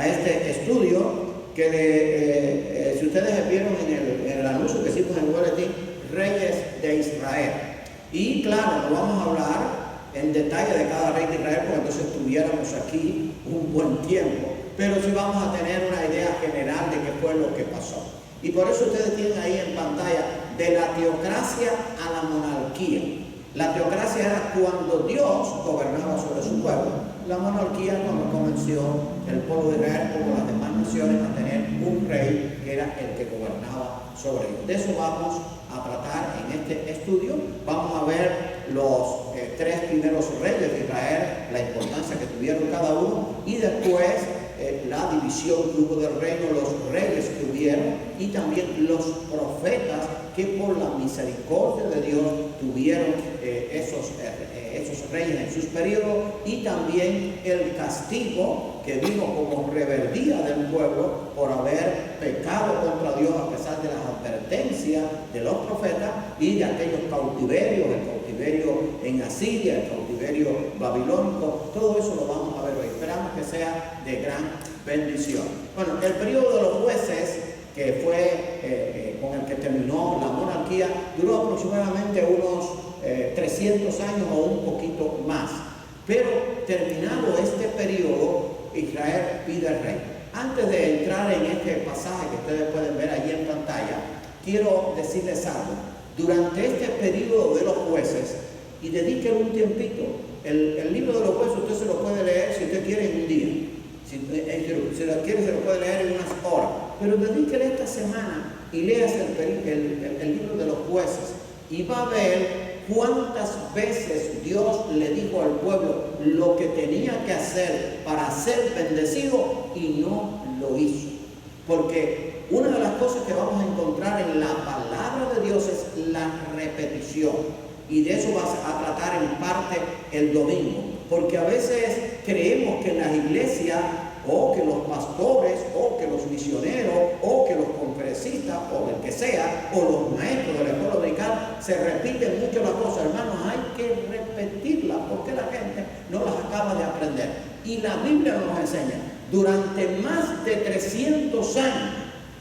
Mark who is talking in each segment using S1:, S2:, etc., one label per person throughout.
S1: a este estudio que si ustedes vieron en el anuncio que hicimos en el boletín, Reyes de Israel. Y claro, no vamos a hablar en detalle de cada rey de Israel, porque entonces estuviéramos aquí un buen tiempo, pero sí vamos a tener una idea general de qué fue lo que pasó. Y por eso ustedes tienen ahí en pantalla de la teocracia a la monarquía. La teocracia era cuando Dios gobernaba sobre su pueblo. La monarquía cuando comenzó el pueblo de Israel, como las demás naciones, a tener un rey que era el que gobernaba sobre ellos. De eso vamos a tratar en este estudio. Vamos a ver los tres primeros reyes de Israel, la importancia que tuvieron cada uno, y después la división que hubo del reino, los reyes que hubieron, y también los profetas que por la misericordia de Dios tuvieron esos reyes en sus periodos, y también el castigo que vino como rebeldía del pueblo por haber pecado contra Dios a pesar de las advertencias de los profetas y de aquellos cautiverios, el cautiverio en Asiria, el cautiverio babilónico. Todo eso lo vamos a ver hoy. Esperamos que sea de gran bendición. Bueno, el periodo de los jueces, que fue con el que terminó la monarquía, duró aproximadamente unos 300 años o un poquito más. Pero terminado este periodo, Israel pide al rey. Antes de entrar en este pasaje que ustedes pueden ver allí en pantalla, quiero decirles algo. Durante este periodo de los jueces, y dediquen un tiempito, el libro de los jueces usted se lo puede leer si usted quiere en un día. Si lo quiere, se lo puede leer en unas horas. Pero dedíquele esta semana y léase el libro de los jueces y va a ver cuántas veces Dios le dijo al pueblo lo que tenía que hacer para ser bendecido y no lo hizo. Porque una de las cosas que vamos a encontrar en la palabra de Dios es la repetición. Y de eso vas a tratar en parte el domingo. Porque a veces creemos que en las iglesias, o que los pastores, o que los misioneros, o que los conferencistas, o el que sea, o los maestros de la escuela dominical, se repiten mucho las cosas. Hermanos, hay que repetirlas porque la gente no las acaba de aprender. Y la Biblia nos enseña, durante más de 300 años,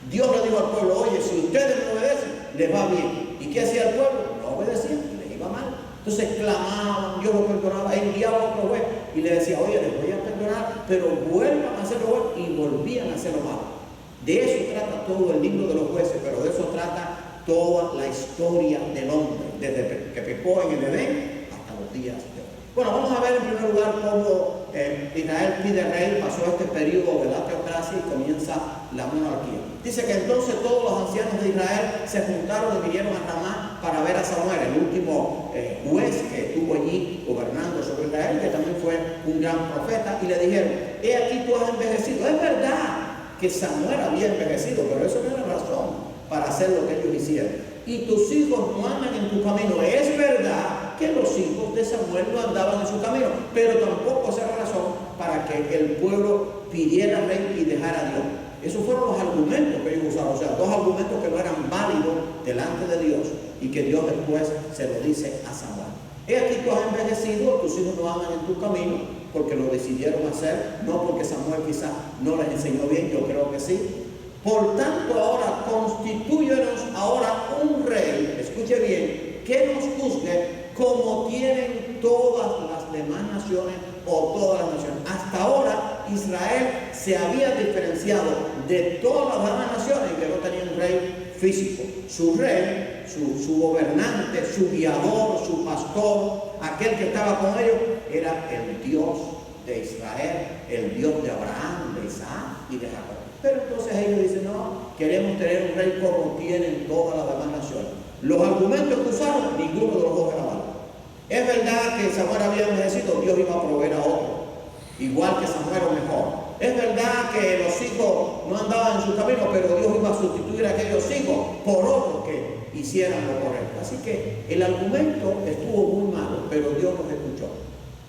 S1: Dios le dijo al pueblo, oye, si ustedes me obedecen, les va bien. ¿Y qué hacía el pueblo? No obedecían, les iba mal. Entonces clamaban, Dios los perdonaba, enviaba a otro juez y le decía, oye, les voy a perdonar, pero vuelvan a hacer lo bueno, y volvían a hacer lo malo. De eso trata todo el libro de los jueces, pero de eso trata toda la historia del hombre, desde que pecó en el Edén hasta los días de hoy. Bueno, vamos a ver en primer lugar cómo Israel pide rey, pasó este periodo de la teocracia y comienza la monarquía. Dice que entonces todos los ancianos de Israel se juntaron y vinieron a Ramá para ver a Samuel, el último juez que estuvo allí gobernando sobre Israel, que también fue un gran profeta, y le dijeron, he aquí tú has envejecido. Es verdad que Samuel había envejecido, pero eso no era razón para hacer lo que ellos hicieron. Y tus hijos no andan en tu camino. Es verdad que los hijos de Samuel no andaban en su camino, pero tampoco esa era razón para que el pueblo pidiera rey y dejara a Dios. Esos fueron los argumentos que ellos usaron, o sea, dos argumentos que no eran válidos delante de Dios y que Dios después se lo dice a Samuel. He aquí tú has envejecido, tus hijos no andan en tu camino, porque lo decidieron hacer, no porque Samuel quizás no les enseñó bien, yo creo que sí. Por tanto, ahora constitúyenos ahora un rey, escuche bien, que nos juzgue como tienen todas las demás naciones o todas las naciones. Hasta ahora Israel se había diferenciado de todas las demás naciones que no tenía un rey físico. Su rey, su gobernante, su guiador, su pastor, aquel que estaba con ellos, era el Dios de Israel, el Dios de Abraham, de Isaac y de Jacob. Pero entonces ellos dicen, no, queremos tener un rey como tienen todas las demás naciones. Los argumentos que usaron, ninguno de los dos era válido. Es verdad que Samuel había envejecido, Dios iba a proveer a otro, igual que Samuel o mejor. Es verdad que los hijos no andaban en su camino, pero Dios iba a sustituir a aquellos hijos por otros que hicieran lo correcto. Así que el argumento estuvo muy malo, pero Dios los escuchó.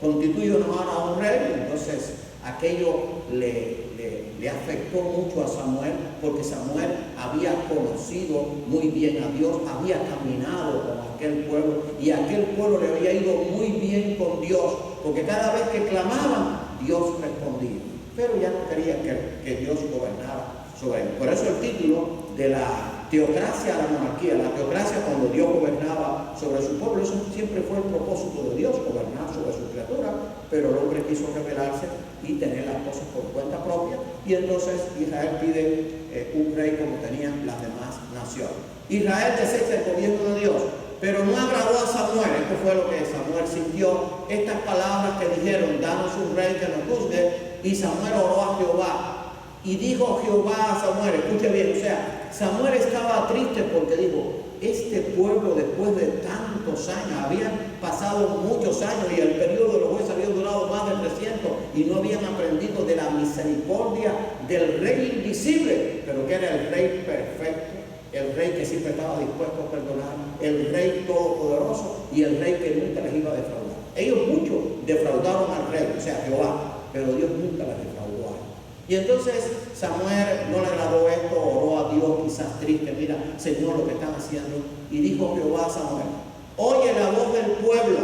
S1: Constituyó ahora a un rey, entonces aquello le afectó mucho a Samuel, porque Samuel había conocido muy bien a Dios, había caminado con aquel pueblo, y aquel pueblo le había ido muy bien con Dios, porque cada vez que clamaban, Dios respondía. pero ya no querían que Dios gobernara sobre ellos. Por eso el título de la teocracia a la monarquía, la teocracia cuando Dios gobernaba sobre su pueblo, eso siempre fue el propósito de Dios, gobernar sobre su criatura, pero el hombre quiso rebelarse y tener las cosas por cuenta propia, y entonces Israel pide un rey como tenían las demás naciones. Israel desecha el gobierno de Dios, pero no agradó a Samuel. Esto fue lo que Samuel sintió, estas palabras que dijeron: danos un rey que nos juzgue. Y Samuel oró a Jehová, y dijo Jehová a Samuel, escuche bien, o sea, Samuel estaba triste porque dijo: este pueblo, después de tantos años, habían pasado muchos años y el periodo de los jueces había durado más de 300 y no habían aprendido de la misericordia del rey invisible, pero que era el rey perfecto, el rey que siempre estaba dispuesto a perdonar, el rey todopoderoso y el rey que nunca les iba a defraudar. Ellos muchos defraudaron al rey, o sea, Jehová, pero Dios nunca les defraudó a él. Y entonces Samuel no le agradó esto, oró a Dios quizás triste: mira, Señor, lo que están haciendo. Y dijo Jehová a Samuel: oye la voz del pueblo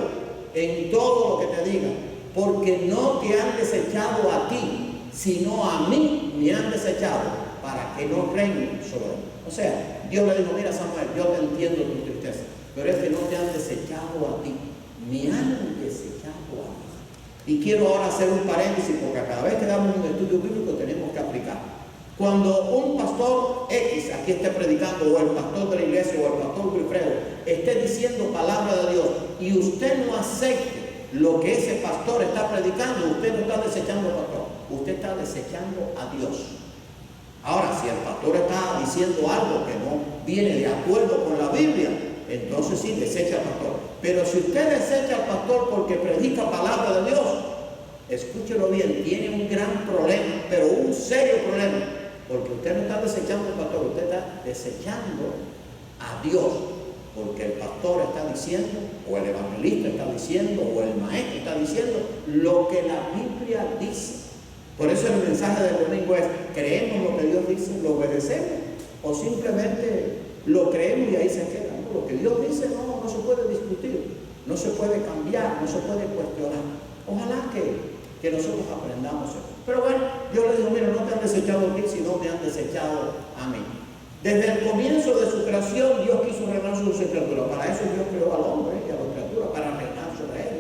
S1: en todo lo que te diga, porque no te han desechado a ti, sino a mí me han desechado, para que no reine sobre él. O sea, Dios le dijo: mira, Samuel, yo te entiendo tu tristeza, pero es que no te han desechado a ti, me han desechado a mí. Y quiero ahora hacer un paréntesis, porque cada vez que damos un estudio bíblico tenemos que aplicar. Cuando un pastor X aquí esté predicando, o el pastor de la iglesia, o el pastor Wilfredo, esté diciendo palabra de Dios, y usted no acepte lo que ese pastor está predicando, usted no está desechando al pastor, usted está desechando a Dios. Ahora, si el pastor está diciendo algo que no viene de acuerdo con la Biblia, entonces sí, desecha al pastor. Pero si usted desecha al pastor porque predica palabra de Dios, escúchelo bien, tiene un gran problema, pero un serio problema, porque usted no está desechando al pastor, usted está desechando a Dios, porque el pastor está diciendo, o el evangelista está diciendo, o el maestro está diciendo lo que la Biblia dice. Por eso el mensaje del domingo es: ¿creemos lo que Dios dice, lo obedecemos, o simplemente lo creemos y ahí se queda? No, lo que Dios dice no se puede discutir, no se puede cambiar, no se puede cuestionar. Ojalá que nosotros aprendamos eso. Pero bueno, yo le digo: mira, no te han desechado a ti, sino me han desechado a mí. Desde el comienzo de su creación, Dios quiso reinar sobre su criatura. Para eso Dios creó al hombre y a la criatura, para reinar sobre él.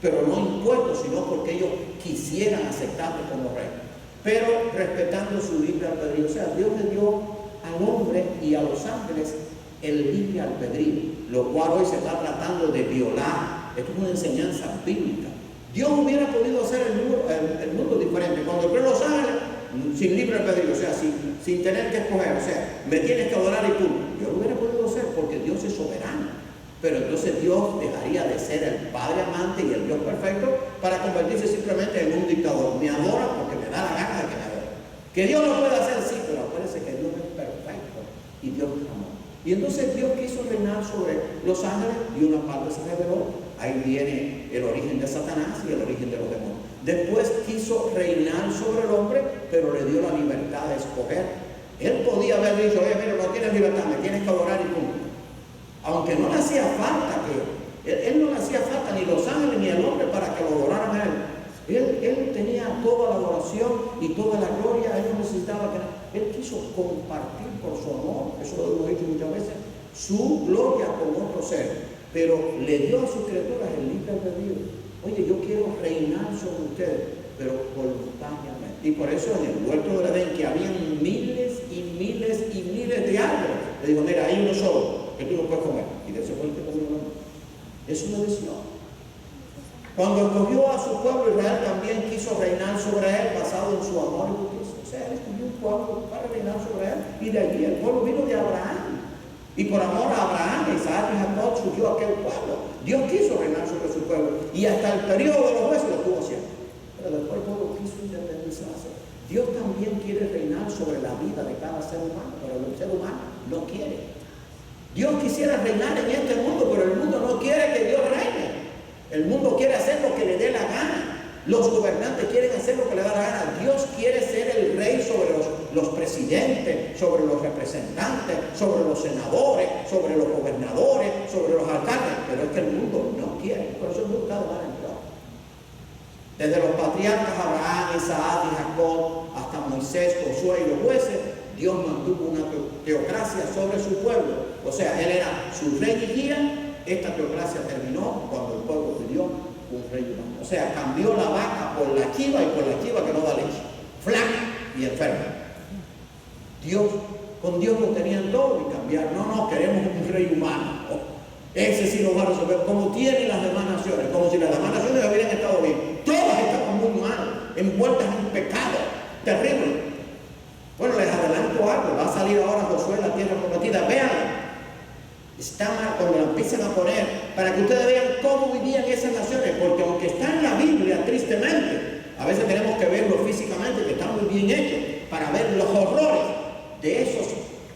S1: Pero no impuestos, sino porque ellos quisieran aceptarlo como rey, pero respetando su libre albedrío. O sea, Dios le dio al hombre y a los ángeles el libre albedrío, lo cual hoy se está tratando de violar. Esto es una enseñanza bíblica. Dios hubiera podido hacer el mundo diferente. Cuando creó los ángeles, sin libre albedrío, o sea, sin tener que escoger, o sea, me tienes que adorar y punto. Dios lo hubiera podido hacer porque Dios es soberano. Pero entonces Dios dejaría de ser el Padre amante y el Dios perfecto para convertirse simplemente en un dictador. Me adora porque me da la gana de que me adore. Que Dios lo puede hacer, sí, pero acuérdense que Dios es perfecto y Dios es amor. Y entonces Dios quiso reinar sobre los ángeles y una parte se reveló. Ahí viene el origen de Satanás y el origen de los demonios. Después quiso reinar sobre el hombre, pero le dio la libertad de escoger. Él podía haber dicho: oye, mira, no tienes libertad, me tienes que adorar y punto. Aunque no le hacía falta él no le hacía falta ni los ángeles ni el hombre para que lo adoraran a él. Él tenía toda la adoración y toda la gloria. Él no necesitaba que él quiso compartir por su amor, eso lo hemos dicho muchas veces, su gloria con otro ser, pero le dio a sus criaturas el libre albedrío. Oye, yo quiero reinar sobre ustedes, pero voluntariamente. Y por eso en el huerto del Edén, que habían miles y miles y miles de árboles, le dijo: mira, hay uno solo que tú no puedes comer, y de ese fue el que comió el hombre. Es una decisión. Cuando escogió a su pueblo, Israel también quiso reinar sobre él, basado en su amor y justicia. O sea, él escogió un pueblo para reinar sobre él, y de allí el pueblo vino de Abraham. Y por amor a Abraham, Isaac y Jacob surgió aquel pueblo. Dios quiso reinar sobre su pueblo, y hasta el periodo de los jueces lo tuvo siempre. Pero después el pueblo quiso independizarse. Dios también quiere reinar sobre la vida de cada ser humano, pero el ser humano no quiere. Dios quisiera reinar en este mundo, pero el mundo no quiere que Dios reine. El mundo quiere hacer lo que le dé la gana. Los gobernantes quieren hacer lo que le da la gana. Dios quiere ser el rey sobre los presidentes, sobre los representantes, sobre los senadores, sobre los gobernadores, sobre los alcaldes. Pero es que el mundo no quiere. Por eso el mundo está de mal en peor. Desde los patriarcas Abraham, Isaac y Jacob hasta Moisés, Josué y los jueces, Dios mantuvo una teocracia sobre su pueblo. O sea, Él era su rey y guía. Esta teocracia terminó cuando el pueblo pidió un rey humano. O sea, cambió la vaca por la chiva y por la chiva que no da leche, flaca y enferma. Con Dios lo tenían todo y cambiar. No, queremos un rey humano. Ese sí lo va a resolver, como tienen las demás naciones, como si las demás naciones hubieran estado bien. Todas estaban muy mal, envueltas en pecado terrible. Bueno, les adelanto algo, va a salir ahora Josué en la tierra prometida. Vean, está mal cuando la empiezan a poner, para que ustedes vean cómo vivían esas naciones, porque aunque está en la Biblia, tristemente, a veces tenemos que verlo físicamente, que está muy bien hecho, para ver los horrores de esas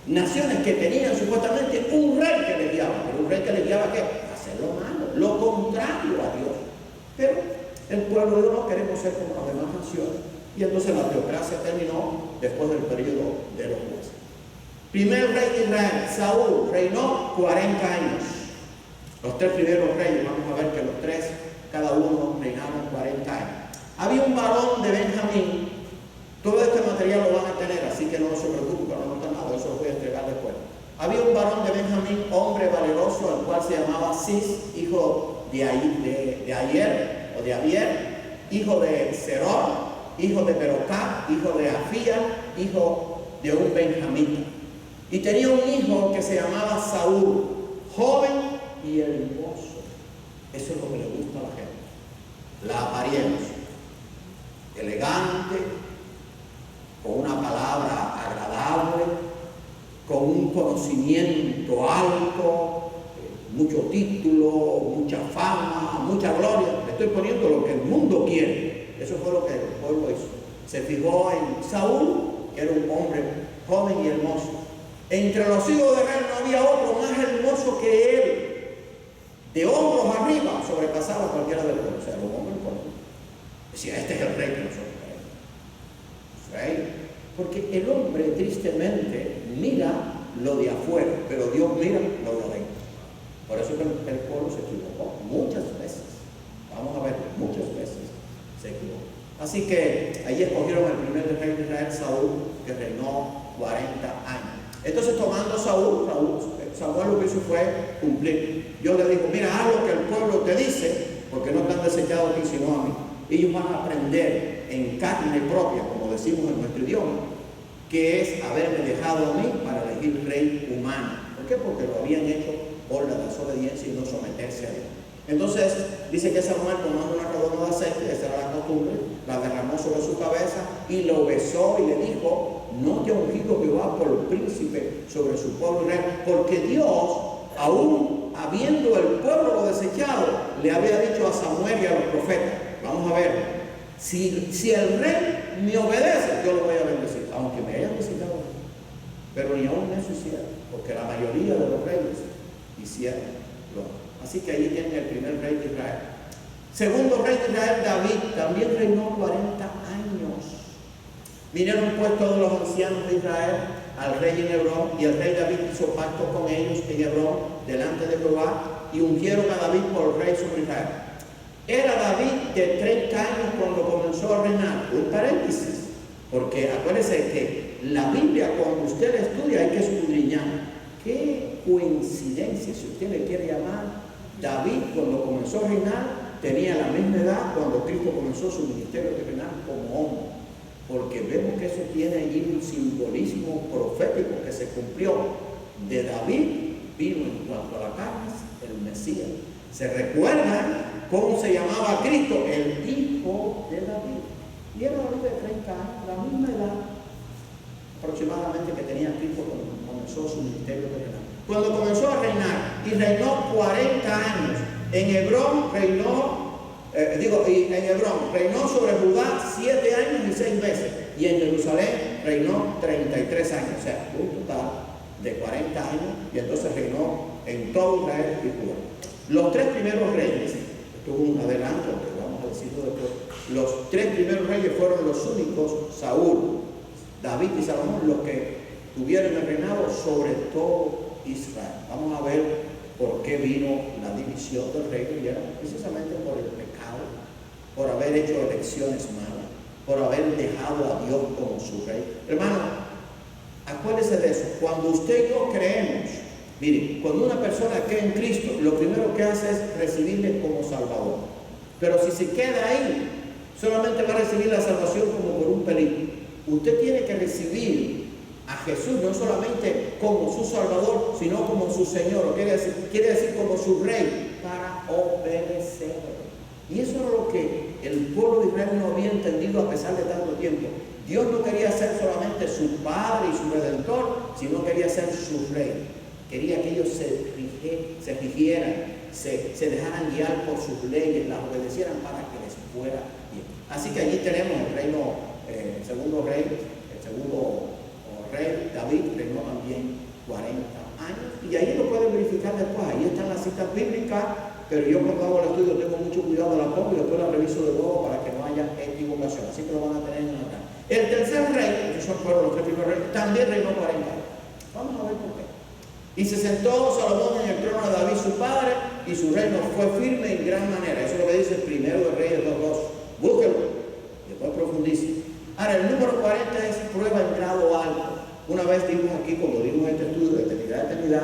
S1: naciones que tenían supuestamente un rey que les guiaba. Pero un rey que les guiaba, ¿qué? A hacer lo malo, lo contrario a Dios. Pero el pueblo de Dios no queremos ser como las demás naciones. Y entonces la teocracia terminó después del periodo de los jueces. Primer rey de Israel, Saúl, reinó 40 años. Los tres primeros reyes, vamos a ver que los tres, cada uno reinaron 40 años. Había un varón de Benjamín. Todo este material lo van a tener, así que no se preocupen, no nota nada, eso lo voy a entregar después. Había un varón de Benjamín, hombre valeroso, al cual se llamaba Cis, hijo de Abier, hijo de Seror, hijo de Berocá, hijo de Afía, hijo de un benjamita. Y tenía un hijo que se llamaba Saúl, joven y hermoso. Eso es lo que le gusta a la gente. La apariencia. Elegante, con una palabra agradable, con un conocimiento alto, mucho título, mucha fama, mucha gloria. Le estoy poniendo lo que el mundo quiere. Eso fue lo que el pueblo hizo. Se fijó en Saúl, que era un hombre joven y hermoso. Entre los hijos de Israel no había otro más hermoso que él. De hombros arriba sobrepasaba a cualquiera del pueblo. O sea, los hombres decía, este es el rey que nosotros queremos. Rey. Porque el hombre tristemente mira lo de afuera, pero Dios mira lo de adentro. Por eso que el pueblo se equivocó muchas veces. Vamos a ver, muchas veces se equivocó. Así que ahí escogieron al primer rey de Israel, Saúl, que reinó 40 años. Entonces, tomando Samuel lo que hizo fue cumplir. Dios le dijo, mira, haz lo que el pueblo te dice, porque no te han desechado a ti sino a mí. Ellos van a aprender en carne propia, como decimos en nuestro idioma, que es haberme dejado a mí para elegir rey humano. ¿Por qué? Porque lo habían hecho por la desobediencia y no someterse a Dios. Entonces, dice que Samuel, tomando una redoma de aceite, esa era la costumbre, la derramó sobre su cabeza y lo besó y le dijo, no te ha ungido Jehová por príncipe sobre su pueblo Israel, porque Dios, aún habiendo el pueblo lo desechado, le había dicho a Samuel y a los profetas, vamos a ver, si el rey me obedece, yo lo voy a bendecir, aunque me hayan desechado, pero ni aún eso hicieron, porque la mayoría de los reyes hicieron lo. Así que ahí tienen el primer rey de Israel. Segundo rey de Israel, David, también reinó 40 años. Vinieron pues todos los ancianos de Israel al rey en Hebrón, y el rey David hizo pacto con ellos en Hebrón delante de Jehová, y ungieron a David por rey sobre Israel. Era David de 30 años cuando comenzó a reinar. Un paréntesis, porque acuérdense que la Biblia, cuando usted la estudia, hay que escudriñar. Qué coincidencia, si usted le quiere llamar. David, cuando comenzó a reinar, tenía la misma edad cuando Cristo comenzó su ministerio de reinar como hombre. Porque vemos que eso tiene allí un simbolismo profético que se cumplió. De David vino en cuanto a la carne el Mesías. ¿Se recuerdan cómo se llamaba Cristo? El Hijo de David. Y era David de 30 años, la misma edad aproximadamente que tenía Cristo cuando comenzó su ministerio de reinar. Cuando comenzó a reinar, y reinó 40 años, en Hebrón reinó sobre Judá 7 años y 6 meses, y en Jerusalén reinó 33 años, o sea, un total de 40 años, y entonces reinó en todo Israel y Judá. Los tres primeros reyes, esto es un adelanto, que vamos a decirlo después, los tres primeros reyes fueron los únicos, Saúl, David y Salomón, los que tuvieron el reinado sobre todo Israel. Vamos a ver por qué vino la división del reino, y era precisamente por el pecado por haber hecho elecciones malas, por haber dejado a Dios como su rey. Hermano, acuérdese de eso. Cuando usted y yo creemos, mire, cuando una persona cree en Cristo, lo primero que hace es recibirle como Salvador. Pero si se queda ahí, solamente va a recibir la salvación como por un pelín. Usted tiene que recibir a Jesús no solamente como su Salvador, sino como su Señor. Quiere decir como su Rey, para obedecer. Y eso era lo que el pueblo de Israel no había entendido a pesar de tanto tiempo. Dios no quería ser solamente su Padre y su Redentor, sino quería ser su Rey. Quería que ellos se rigieran, se dejaran guiar por sus leyes, las obedecieran para que les fuera bien. Así que allí tenemos el reino, el segundo rey, David reinó también 40 años. Y ahí lo pueden verificar después. Ahí están las citas bíblicas, pero yo cuando hago el estudio tengo mucho cuidado, la pongo y después la reviso de nuevo para que no haya equivocación. Así que lo van a tener en acá. El tercer rey, que son los tres primeros reyes, también reinó 40 años. Vamos a ver por qué. Y se sentó Salomón en el trono de David su padre, y su reino fue firme en gran manera. Eso es lo que dice el primero de Reyes 2:2. Búsquelo, y después profundice. Ahora, el número 40 es prueba en grado alto. Una vez dimos aquí, cuando dimos este estudio de eternidad a eternidad,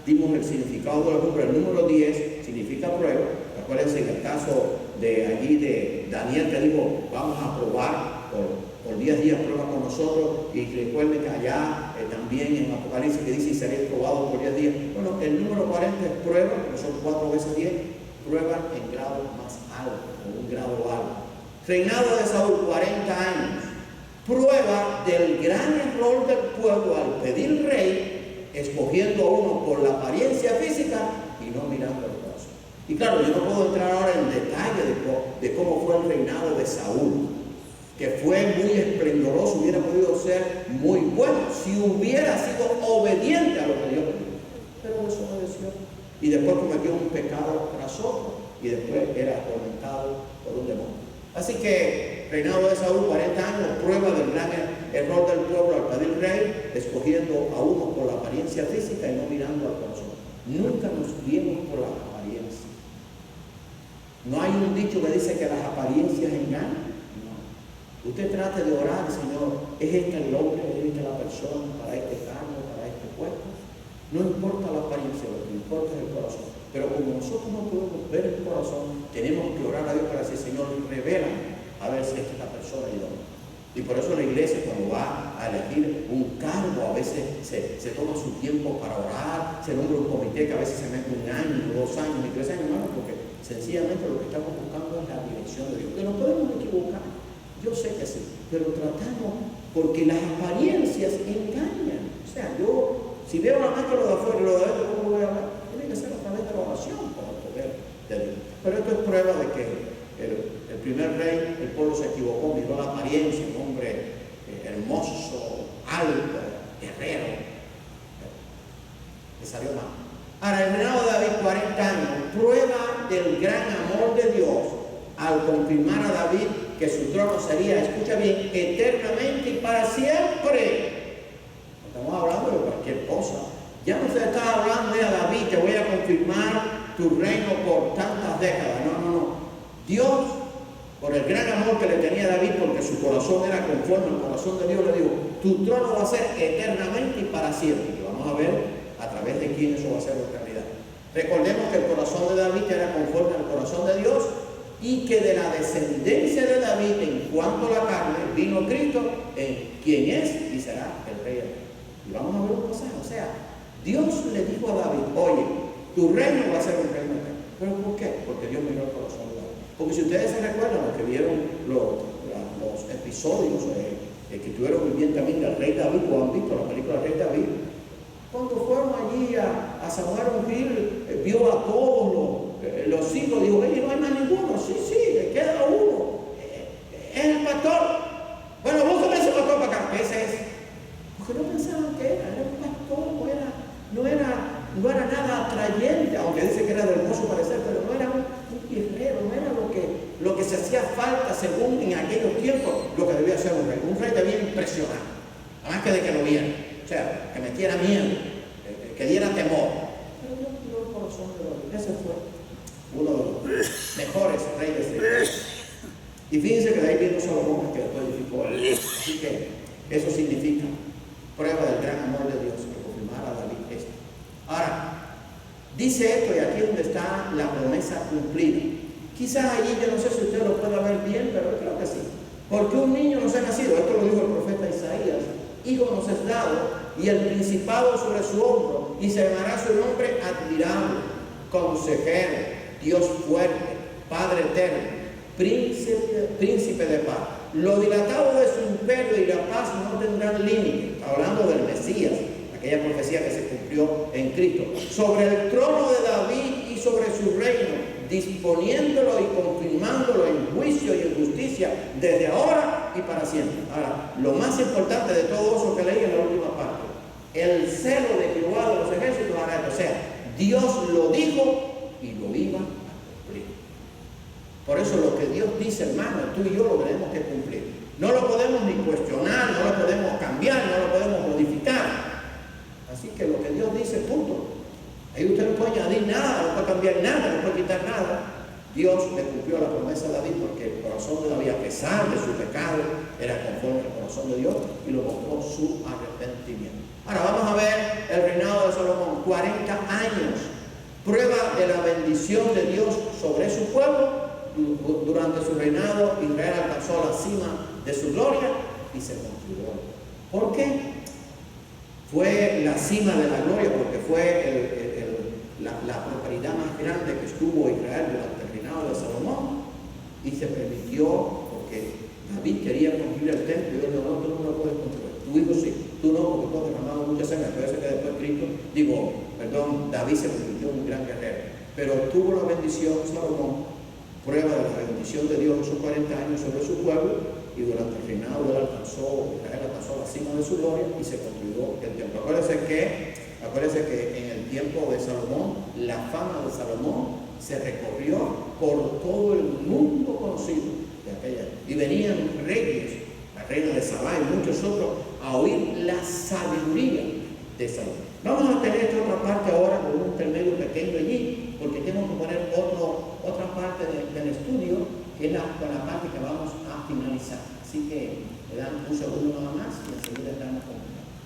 S1: dimos el significado de los números. El número 10 significa prueba. Acuérdense en el caso de allí de Daniel, que dijo, vamos a probar por 10 días, prueba con nosotros. Y recuerden que allá también en Apocalipsis que dice, y seréis probados por 10 días. Bueno, el número 40 es prueba, que son 4 veces 10, prueba en grado más alto, o un grado alto. Reinado de Saúl, 40 años. Prueba del gran error del pueblo al pedir rey, escogiendo a uno por la apariencia física y no mirando el corazón. Y claro, yo no puedo entrar ahora en detalle de cómo fue el reinado de Saúl, que fue muy esplendoroso, hubiera podido ser muy bueno si hubiera sido obediente a lo que Dios le dijo. Pero desobedeció y después cometió un pecado tras otro y después era atormentado por un demonio. Así que reinado de Saúl, 40 años, prueba del gran error del pueblo al pedir rey, escogiendo a uno por la apariencia física y no mirando al corazón. Nunca nos guiemos por la apariencia. No hay un dicho que dice que las apariencias engañan. No. Usted trate de orar, Señor, ¿es este el hombre, es esta la persona para este cargo, para este puesto? No importa la apariencia, lo que importa es el corazón. Pero como nosotros no podemos ver el corazón, tenemos que orar a Dios para decir, Señor, revela a ver si esta es la persona y dónde. Y por eso la iglesia, cuando va a elegir un cargo, a veces se toma su tiempo para orar, se nombra un comité que a veces se mete 1 año, 2 años, y 3 años, hermano, porque sencillamente lo que estamos buscando es la dirección de Dios. Que nos podemos equivocar, yo sé que sí, pero tratamos, porque las apariencias engañan. O sea, yo, si veo nada más que lo de afuera y lo de adentro, ¿cómo voy a hablar? Tiene que ser a través de la oración para el poder de Dios. Pero esto es prueba de que el primer rey, el pueblo se equivocó, miró la apariencia, un hombre hermoso, alto, guerrero, le salió mal. Ahora, el reinado de David, 40 años, prueba del gran amor de Dios al confirmar a David que su trono sería, escucha bien, eternamente y para siempre. No estamos hablando de cualquier cosa. Ya no se está hablando de David, te voy a confirmar tu reino por tantas décadas. No. Dios, por el gran amor que le tenía a David, porque su corazón era conforme al corazón de Dios, le dijo, tu trono va a ser eternamente y para siempre. Y vamos a ver a través de quién eso va a ser en realidad. Recordemos que el corazón de David era conforme al corazón de Dios y que de la descendencia de David en cuanto a la carne vino Cristo, quien es y será el rey. Y vamos a ver un pasaje. O sea, Dios le dijo a David, oye, tu reino va a ser un reino eterno. ¿Pero por qué? Porque Dios miró el corazón de David. Porque si ustedes se recuerdan, los que vieron los episodios que tuvieron bien también del rey David, o han visto la película del rey David, cuando fueron allí a Samuel Ungir, vio a todos los hijos, dijo, oye, no hay más ninguno, sí, le queda uno, es el pastor. Bueno, búscame ese pastor para acá, ese es. Porque no pensaban que era un pastor, no era nada atrayente, aunque dice que era de hermoso parecer, pero no era un guerrero, no era lo que se hacía falta según en aquellos tiempos lo que debía ser un rey. Un rey debía impresionar, además que de que lo viera, o sea, que metiera miedo, que diera temor. Pero Dios tiró el corazón de David. Ese fue uno de los mejores reyes de Israel. Y fíjense que de ahí vino Salomón, que después edificó él. Así que eso significa prueba del gran amor de Dios, que confirmara a David esto. Ahora, dice esto, y aquí es donde está la promesa cumplida. Quizás allí, yo no sé si usted lo pueda ver bien, pero yo creo que sí. Porque un niño nos ha nacido, esto lo dijo el profeta Isaías, hijo nos es dado, y el principado sobre su hombro, y se llamará su nombre admirable, consejero, Dios fuerte, Padre eterno, príncipe de paz. Lo dilatado de su imperio y la paz no tendrán límite. Hablando del Mesías, aquella profecía que se cumplió en Cristo. Sobre el trono de David y sobre su reino, disponiéndolo y confirmándolo en juicio y en justicia desde ahora y para siempre. Ahora, lo más importante de todo eso que leí en la última parte, el celo de Jehová de los ejércitos hará esto. O sea, Dios lo dijo y lo iba a cumplir. Por eso lo que Dios dice, hermano, tú y yo lo tenemos que cumplir. No lo podemos ni cuestionar, no lo podemos cambiar, no lo podemos modificar. Así que lo que Dios dice, punto. Ahí usted no puede añadir nada, no puede cambiar nada, no puede quitar nada. Dios le cumplió la promesa a David porque el corazón de David, a pesar de su pecado, era conforme al corazón de Dios y lo mostró su arrepentimiento. Ahora vamos a ver el reinado de Salomón, 40 años, prueba de la bendición de Dios sobre su pueblo. Durante su reinado, Israel alcanzó la cima de su gloria y se construyó. ¿Por qué? Fue la cima de la gloria porque fue la prosperidad más grande que estuvo Israel durante el reinado de Salomón, y se permitió porque David quería construir el templo y él dijo, no, tú no lo puedes construir, tu hijo sí, tú no, porque tú has derramado mucha sangre. Por eso que después David se convirtió en un gran guerrero, pero tuvo la bendición Salomón, prueba de la bendición de Dios esos 40 años sobre su pueblo, y durante el reinado de él Israel alcanzó la cima de su gloria y se construyó el templo. Acuérdense que en el tiempo de Salomón, la fama de Salomón se recorrió por todo el mundo conocido de aquella. Y venían reyes, la reina de Sabá y muchos otros, a oír la sabiduría de Salomón. Vamos a tener esta otra parte ahora con un intermedio pequeño allí, porque tengo que poner otra parte del estudio, que es con la parte que vamos a finalizar. Así que le dan un segundo nada más y enseguida estamos con